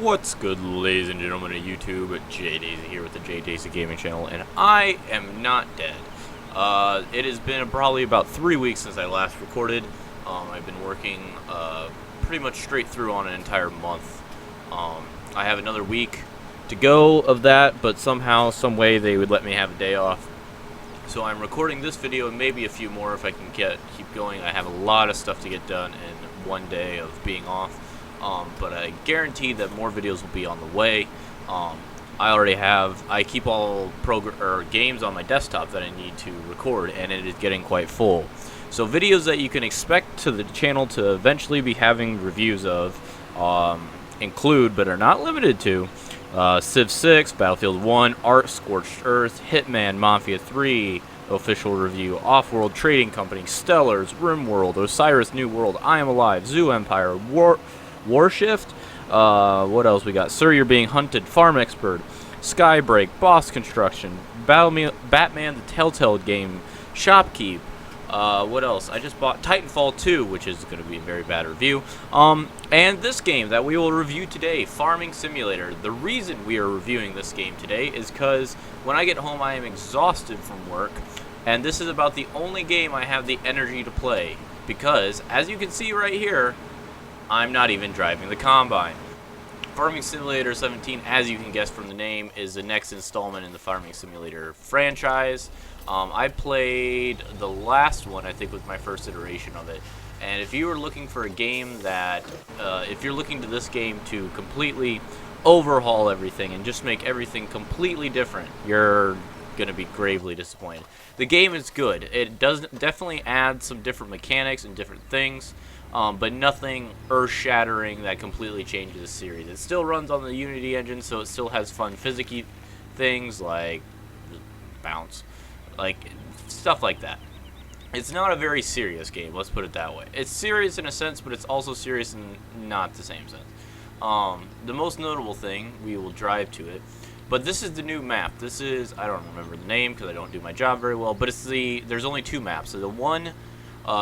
What's good, ladies and gentlemen of YouTube? JDaisy here with the JDaisy Gaming Channel, and I am not dead. It has been probably about 3 weeks since I last recorded. I've been working pretty much straight through on an entire month. I have another week to go of that, but somehow, some way, they would let me have a day off. So I'm recording this video and maybe a few more if I can keep going. I have a lot of stuff to get done in one day of being off. But I guarantee that more videos will be on the way. I keep all games on my desktop that I need to record, and it is getting quite full. So videos that you can expect to the channel to eventually be having reviews of include, but are not limited to, Civ 6, Battlefield 1, Art, Scorched Earth, Hitman, Mafia 3, official review, Off-World Trading Company, Stellars, RimWorld, Osiris New World, I Am Alive, Zoo Empire, Warshift, what else we got? Sir, You're Being Hunted, Farm Expert, Skybreak, Boss Construction, Batman the Telltale Game, Shopkeep, what else? I just bought Titanfall 2, which is going to be a very bad review, and this game that we will review today, Farming Simulator. The reason we are reviewing this game today is because when I get home I am exhausted from work, and this is about the only game I have the energy to play, because, as you can see right here, I'm not even driving the Combine. Farming Simulator 17, as you can guess from the name, is the next installment in the Farming Simulator franchise. I played the last one, I think, with my first iteration of it. And if you were looking for a game that, if you're looking to this game to completely overhaul everything and just make everything completely different, you're going to be gravely disappointed. The game is good. It does definitely add some different mechanics and different things. But nothing earth-shattering that completely changes the series. It still runs on the Unity engine, so it still has fun physics-y things like bounce, like stuff like that. It's not a very serious game, let's put it that way. It's serious in a sense, but it's also serious in not the same sense. The most notable thing, we will drive to it, but this is the new map. This is, I don't remember the name because I don't do my job very well, but there's only two maps. So the one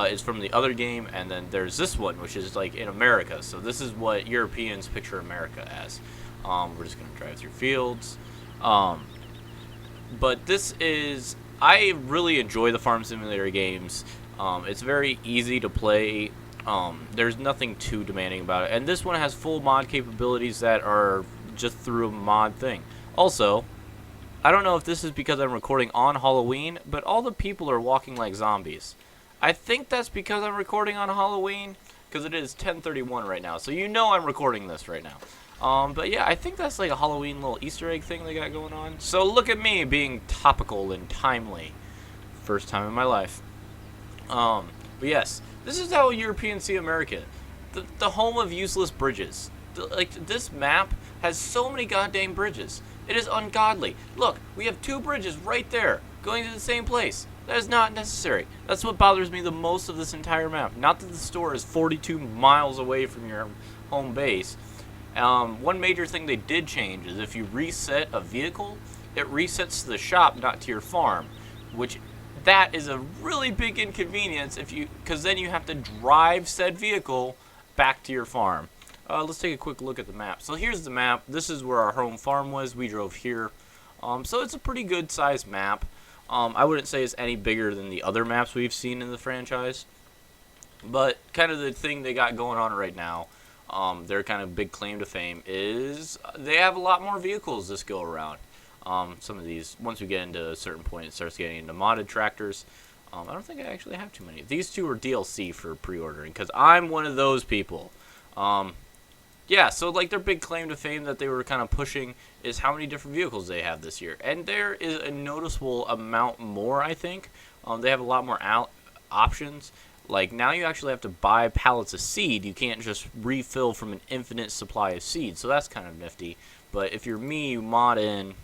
is from the other game, and then there's this one, which is like in America. So this is what Europeans picture America as. We're just going to drive through fields. But this is, I really enjoy the Farm Simulator games. It's very easy to play. There's nothing too demanding about it. And this one has full mod capabilities that are just through a mod thing. Also, I don't know if this is because I'm recording on Halloween, but all the people are walking like zombies. I think that's because I'm recording on Halloween, because it is 10:31 right now, so you know I'm recording this right now. But yeah, I think that's like a Halloween little Easter egg thing they got going on. So look at me being topical and timely. First time in my life. But yes, this is how Europeans see America. The home of useless bridges. This map has so many goddamn bridges. It is ungodly. Look, we have two bridges right there, going to the same place. That is not necessary. That's what bothers me the most of this entire map. Not that the store is 42 miles away from your home base. One major thing they did change is if you reset a vehicle, it resets to the shop, not to your farm. Which, that is a really big inconvenience because then you have to drive said vehicle back to your farm. Let's take a quick look at the map. So here's the map. This is where our home farm was. We drove here. So it's a pretty good sized map. I wouldn't say it's any bigger than the other maps we've seen in the franchise, but kind of the thing they got going on right now, their kind of big claim to fame is they have a lot more vehicles this go around. Some of these, once we get into a certain point, it starts getting into modded tractors. I don't think I actually have too many. These two are DLC for pre-ordering, because I'm one of those people. Yeah, so like their big claim to fame that they were kind of pushing is how many different vehicles they have this year. And there is a noticeable amount more, I think. They have a lot more options. Like now you actually have to buy pallets of seed. You can't just refill from an infinite supply of seed. So that's kind of nifty. But if you're me, you mod in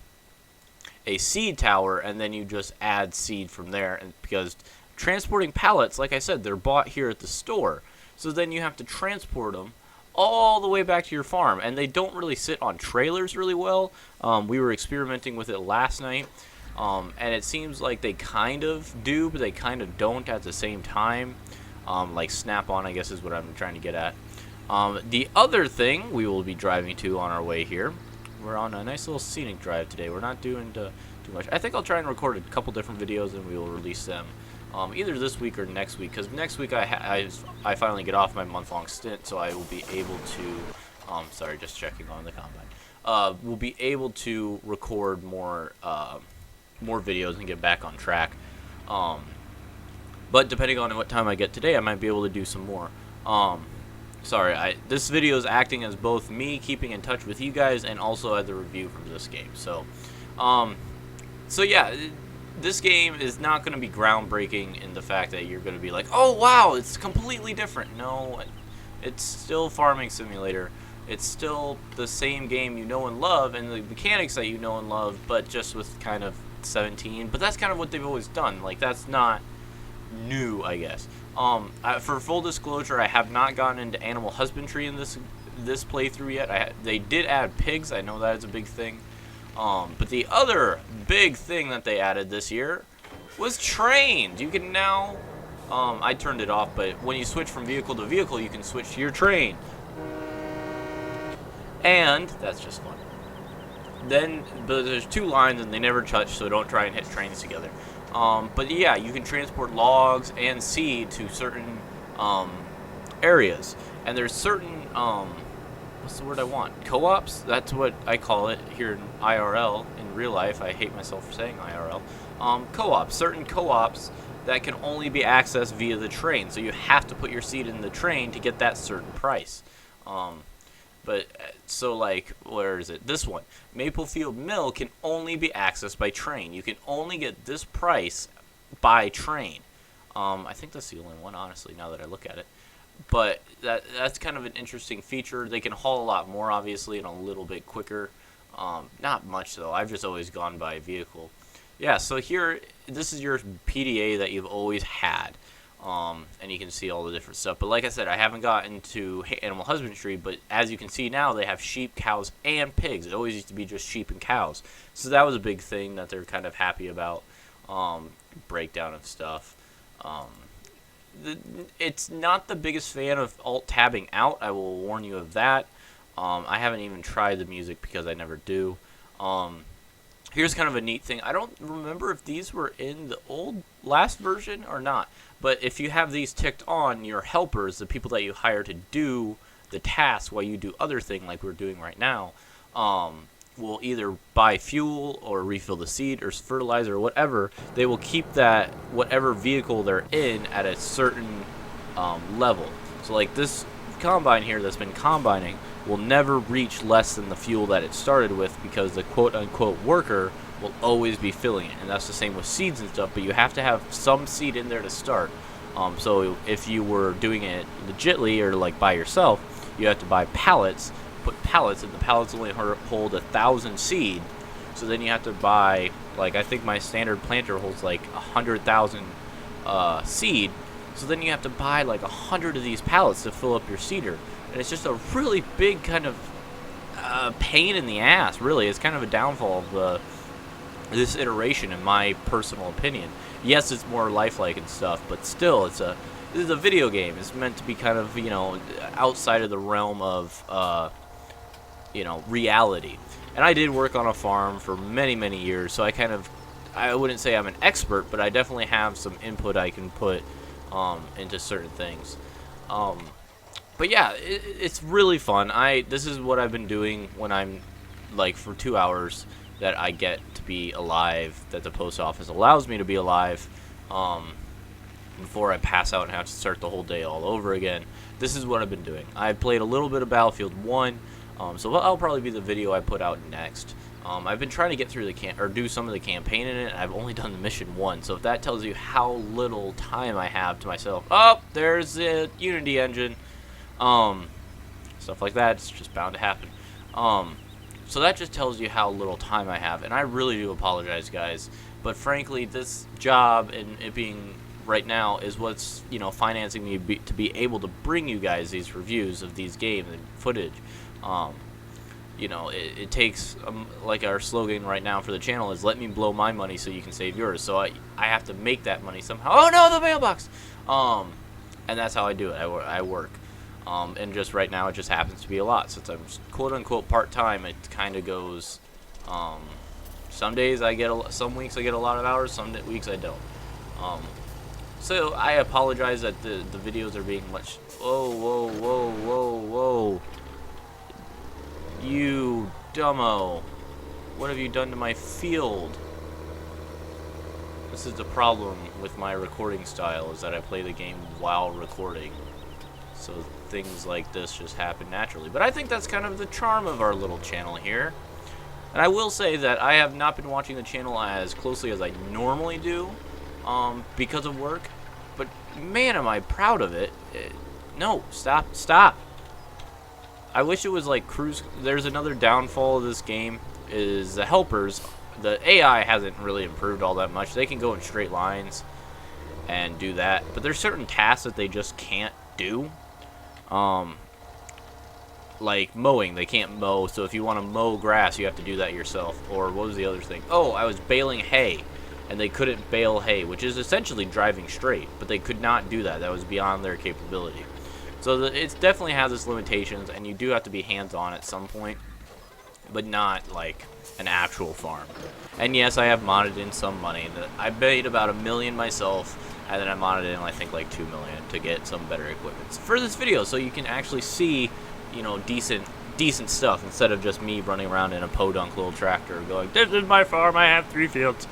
a seed tower and then you just add seed from there. And because transporting pallets, like I said, they're bought here at the store. So then you have to transport them all the way back to your farm, and they don't really sit on trailers really well. We were experimenting with it last night, and it seems like they kind of do, but they kind of don't at the same time. Like snap-on, I guess, is what I'm trying to get at. The other thing we will be driving to on our way here, we're on a nice little scenic drive today. We're not doing too much. I think I'll try and record a couple different videos and we will release them either this week or next week, because next week I finally get off my month-long stint, so I will be able to sorry, just checking on the combine. We'll be able to record more videos and get back on track. But depending on what time I get today, I might be able to do some more. Sorry, this video is acting as both me keeping in touch with you guys and also as a review from this game. So yeah, this game is not going to be groundbreaking in the fact that you're going to be like, oh wow, it's completely different. No, it's still Farming Simulator. It's still the same game you know and love, and the mechanics that you know and love, but just with kind of 17. But that's kind of what they've always done. Like, that's not new, I guess. For full disclosure, I have not gotten into animal husbandry in this playthrough yet. They did add pigs. I know that is a big thing. But the other big thing that they added this year was trains. You can now, I turned it off, but when you switch from vehicle to vehicle, you can switch to your train. And that's just fun. Then, but there's two lines and they never touch, so don't try and hit trains together. But yeah, you can transport logs and seed to certain areas. And there's certain, what's the word I want? Co-ops? That's what I call it here in IRL. In real life, I hate myself for saying IRL. Co-ops. Certain co-ops that can only be accessed via the train. So you have to put your seed in the train to get that certain price. But, so like, where is it? This one. Maplefield Mill can only be accessed by train. You can only get this price by train. I think that's the only one, honestly, now that I look at it. But that's kind of an interesting feature. They can haul a lot more, obviously, and a little bit quicker. Not much, though. I've just always gone by vehicle. Yeah, so here, this is your PDA that you've always had. And you can see all the different stuff. But like I said, I haven't gotten to animal husbandry, but as you can see now, they have sheep, cows, and pigs. It always used to be just sheep and cows. So that was a big thing that they're kind of happy about. Breakdown of stuff. It's not the biggest fan of alt-tabbing out. I will warn you of that. I haven't even tried the music because I never do. Here's kind of a neat thing. I don't remember if these were in the last version or not. But if you have these ticked on, your helpers, the people that you hire to do the task while you do other thing like we're doing right now, will either buy fuel or refill the seed or fertilizer or whatever. They will keep that, whatever vehicle they're in, at a certain level. So like this combine here that's been combining will never reach less than the fuel that it started with, because the quote-unquote worker will always be filling it. And that's the same with seeds and stuff, but you have to have some seed in there to start. So if you were doing it legitly or like by yourself, you have to buy pallets, put pallets, and the pallets only hold 1,000 seed. So then you have to buy, like, I think my standard planter holds like 100,000 seed. So then you have to buy like 100 of these pallets to fill up your seeder. And it's just a really big kind of pain in the ass, really. It's kind of a downfall of this iteration, in my personal opinion. Yes, it's more lifelike and stuff, but still, this is a video game. It's meant to be kind of, you know, outside of the realm of, you know, reality. And I did work on a farm for many, many years, so I wouldn't say I'm an expert, but I definitely have some input I can put into certain things. But yeah, it's really fun. This is what I've been doing when I'm, like, for 2 hours that I get to be alive, that the post office allows me to be alive, before I pass out and have to start the whole day all over again. This is what I've been doing. I played a little bit of Battlefield 1, so that'll probably be the video I put out next. I've been trying to get through do some of the campaign in it. I've only done the mission 1, so if that tells you how little time I have to myself. Oh, there's the Unity engine. Stuff like that, it's just bound to happen. So that just tells you how little time I have, and I really do apologize, guys. But frankly, this job and it being right now is what's, you know, financing me to be able to bring you guys these reviews of these games and footage. You know, it takes, like our slogan right now for the channel is, let me blow my money so you can save yours. So I have to make that money somehow. Oh no, the mailbox! And that's how I do it. I work. And just right now, it just happens to be a lot. Since I'm quote-unquote part-time, it kind of goes, some days I get, some weeks I get a lot of hours, some weeks I don't. So I apologize that the videos are being much, whoa. You dumbo. What have you done to my field? This is the problem with my recording style, is that I play the game while recording. So things like this just happen naturally. But I think that's kind of the charm of our little channel here. And I will say that I have not been watching the channel as closely as I normally do, because of work. But man, am I proud of it. No, stop. I wish it was like cruise. There's another downfall of this game, is the helpers. The AI hasn't really improved all that much. They can go in straight lines and do that, but there's certain tasks that they just can't do. Like mowing, they can't mow, so if you want to mow grass, you have to do that yourself. Or what was the other thing? Oh, I was baling hay, and they couldn't bale hay, which is essentially driving straight, but they could not do that. That was beyond their capability. So it definitely has its limitations, and you do have to be hands-on at some point, but not like an actual farm. And yes, I have modded in some money. I made about $1 million myself, and then I modded in I think like $2 million to get some better equipment for this video, so you can actually see, you know, decent stuff instead of just me running around in a podunk little tractor going, "This is my farm. I have 3 fields."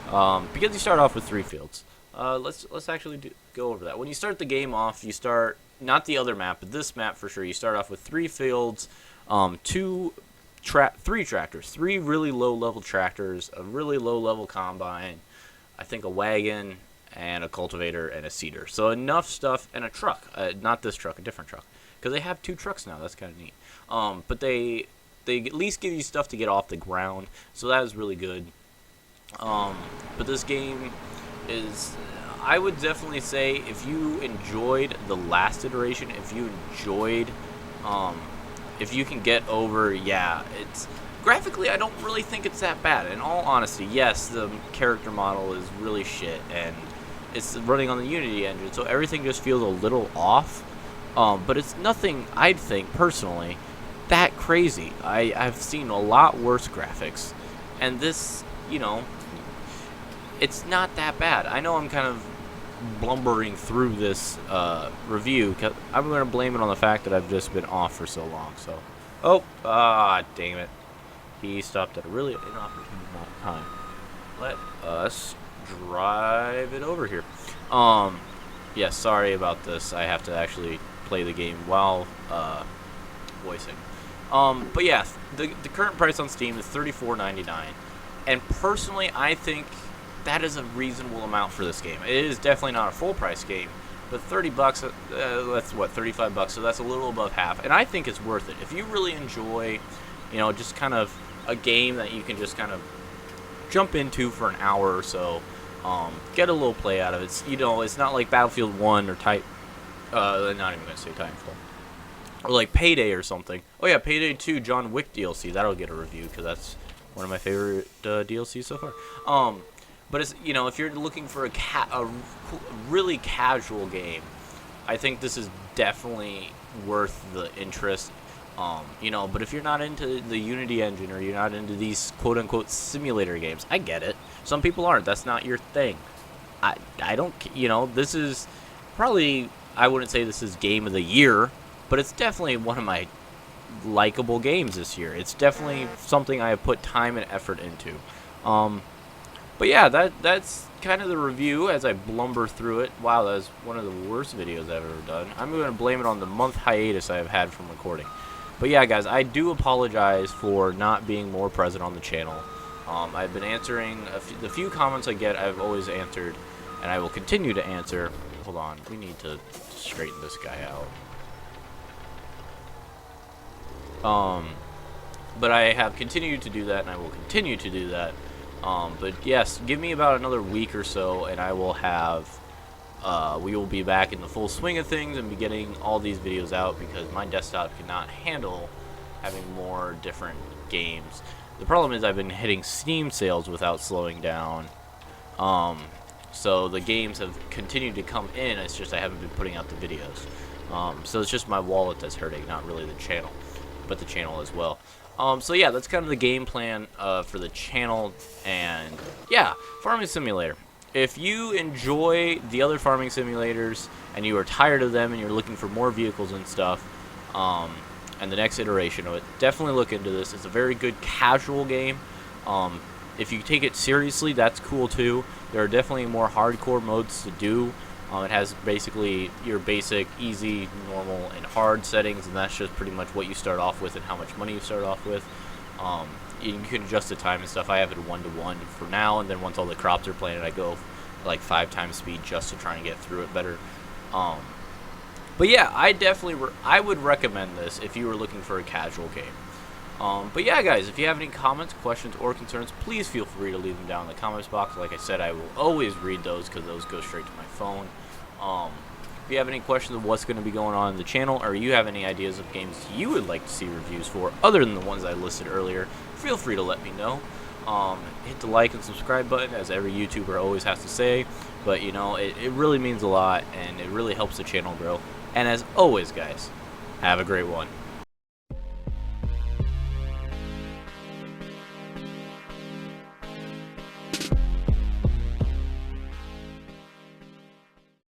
Because you start off with 3 fields. Let's actually go over that. When you start the game off, you start, not the other map, but this map for sure. You start off with 3 fields, 3 tractors, 3 really low-level tractors, a really low-level combine, I think a wagon, and a cultivator and a seeder. So enough stuff, and a truck. Not this truck, a different truck. Because they have 2 trucks now. That's kind of neat. But they at least give you stuff to get off the ground. So that is really good. But this game is, I would definitely say, if you enjoyed the last iteration, if you enjoyed, if you can get over, yeah, it's graphically, I don't really think it's that bad. In all honesty, yes, the character model is really shit, and it's running on the Unity engine, so everything just feels a little off. But it's nothing, I'd think, personally, that crazy. I've seen a lot worse graphics, and this, you know, it's not that bad. I know I'm kind of blumbering through this review, because I'm going to blame it on the fact that I've just been off for so long. So, damn it. He stopped at a really inopportune time. Let us drive it over here. Yeah, sorry about this. I have to actually play the game while voicing. But yeah, the current price on Steam is $34.99, and personally, I think that is a reasonable amount for this game. It is definitely not a full price game, but $30, that's what, $35, so that's a little above half, and I think it's worth it. If you really enjoy, you know, just kind of a game that you can just kind of jump into for an hour or so, get a little play out of it. It's, you know, it's not like Battlefield 1 or not even going to say Titanfall, or like Payday or something. Oh yeah, Payday 2 John Wick DLC, that'll get a review, because that's one of my favorite DLCs so far. But it's, you know, if you're looking for a really casual game, I think this is definitely worth the interest. You know, but if you're not into the Unity engine, or you're not into these quote-unquote simulator games, I get it. Some people aren't. That's not your thing. I don't, you know, this is probably, I wouldn't say this is game of the year, but it's definitely one of my likable games this year. It's definitely something I have put time and effort into. But yeah, that's kind of the review as I blumber through it. Wow, that was one of the worst videos I've ever done. I'm going to blame it on the month hiatus I have had from recording. But yeah, guys, I do apologize for not being more present on the channel. I've been answering the few comments I get. I've always answered, and I will continue to answer. Hold on, we need to straighten this guy out. But I have continued to do that, and I will continue to do that. But yes, give me about another week or so, and I will have, we will be back in the full swing of things and be getting all these videos out, because my desktop cannot handle having more different games. The problem is I've been hitting Steam sales without slowing down, so the games have continued to come in. It's just I haven't been putting out the videos. So it's just my wallet that's hurting, not really the channel, but the channel as well. So yeah, that's kind of the game plan for the channel, and yeah, Farming Simulator. If you enjoy the other farming simulators and you are tired of them and you're looking for more vehicles and stuff, and the next iteration of it, definitely look into this. It's a very good casual game. If you take it seriously, that's cool too. There are definitely more hardcore modes to do. It has basically your basic, easy, normal, and hard settings, and that's just pretty much what you start off with and how much money you start off with. You can adjust the time and stuff. I have it 1-to-1 for now, and then once all the crops are planted, I go like 5 times speed just to try and get through it better. But yeah, I would recommend this if you were looking for a casual game. But yeah, guys, if you have any comments, questions, or concerns, please feel free to leave them down in the comments box. Like I said, I will always read those because those go straight to my phone. If you have any questions of what's going to be going on in the channel, or you have any ideas of games you would like to see reviews for, other than the ones I listed earlier, feel free to let me know. Hit the like and subscribe button, as every YouTuber always has to say, but you know, it really means a lot, and it really helps the channel grow. And as always, guys, have a great one.